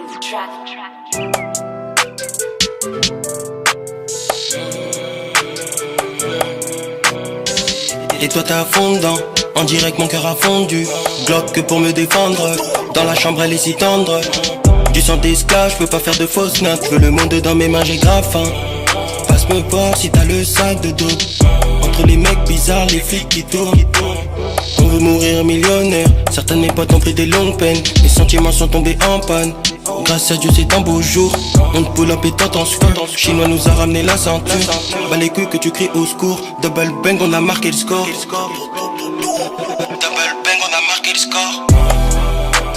on the track. Et toi t'es à fond dedans, en direct mon cœur a fondu. Glock que pour me défendre, dans la chambre elle est si tendre. Du sang d'esclave, je peux pas faire de fausses notes. Je veux le monde dans mes mains, j'ai grave faim. Passe me voir si t'as le sac de dope. Entre les mecs bizarres, les flics qui tournent. On veut mourir millionnaire. Certains de mes potes ont pris des longues peines. Mes sentiments sont tombés en panne. Grâce à Dieu c'est un beau jour. On te pull up et t'entends ce Chinois nous a ramené la ceinture. Bah les couilles que tu cries au secours. Double bang on a marqué le score. Double bang on a marqué le score.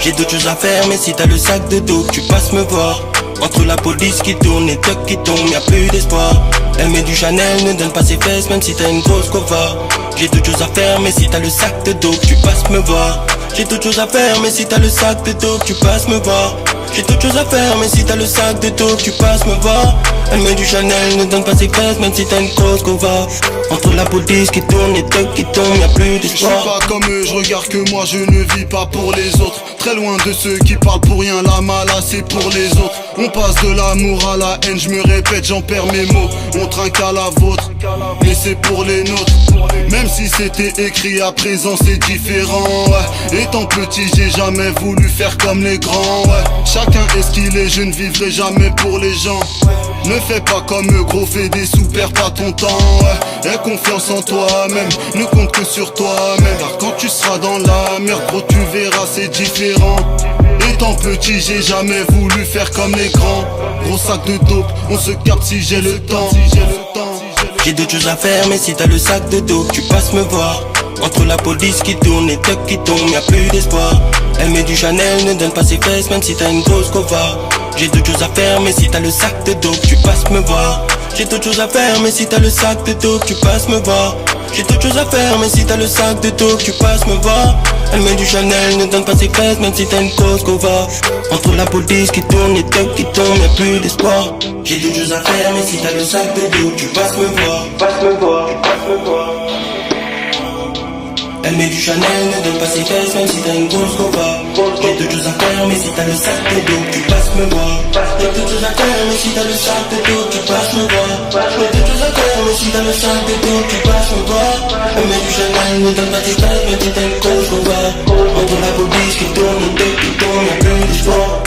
J'ai d'autres choses à faire mais si t'as le sac de dos tu passes me voir. Entre la police qui tourne et Tuck qui tombe, y'a plus d'espoir. Elle met du Chanel, ne donne pas ses fesses même si t'as une grosse cova. J'ai d'autres choses à faire mais si t'as le sac de dos tu passes me voir. J'ai d'autres choses à faire mais si t'as le sac de dos tu passes me voir. J'ai d'autres choses à faire mais si t'as le sac de dos tu passes me voir. Elle met du Chanel, ne donne pas ses fesses même si t'as une grosse cova. Entre la police qui tourne et Tuck qui tombe, y'a plus d'espoir. Je suis pas comme eux, je regarde que moi, je ne vis pas pour les autres. Très loin de ceux qui parlent pour rien, la mala c'est pour les autres. On passe de l'amour à la haine, je me répète, j'en perds mes mots. On trinque à la vôtre, mais c'est pour les nôtres. Même si c'était écrit à présent c'est différent, ouais. Étant petit j'ai jamais voulu faire comme les grands, ouais. Chacun est ce qu'il est, je ne vivrai jamais pour les gens. Ne fais pas comme eux gros, fais des sous, perds pas ton temps, ouais. Aie confiance en toi-même, ne compte que sur toi-même. Car quand tu seras dans la merde gros tu verras c'est différent. Étant petit j'ai jamais voulu faire comme les grands. Gros sac de dope, on se capte si j'ai le temps. J'ai d'autres choses à faire mais si t'as le sac de dope tu passes me voir. Entre la police qui tourne et Tuck qui tombe, y'a plus d'espoir. Elle met du Chanel, ne donne pas ses fesses même si t'as une grosse cova. J'ai d'autres choses à faire mais si t'as le sac de dope tu passes me voir. J'ai d'autres choses à faire mais si t'as le sac de dope tu passes me voir. J'ai d'autres choses à faire mais si t'as le sac de dope tu passes me voir. Elle met du Chanel, ne donne pas ses fesses même si t'as une grosse cova. Entre la police qui tourne et Tuck qui tombe, y'a plus d'espoir. J'ai d'autres choses à faire mais si t'as le sac de dope tu passes me voir. Passe me voir, passe me voir. Elle met du Chanel, ne donne pas ses fesses même si t'as une grosse cova. J'ai d'autres choses à faire mais si t'as le sac de dos tu passes me voir. J'ai d'autres choses à faire mais si t'as le sac de dos tu passes me voir. J'ai d'autres choses à faire mais si t'as le sac de dos tu passes me voir. Elle met du Chanel, ne donne pas ses fesses même si t'as une grosse cova. Entre la police qui tourne et Tuck qui tombe, y'a plus d'espoir.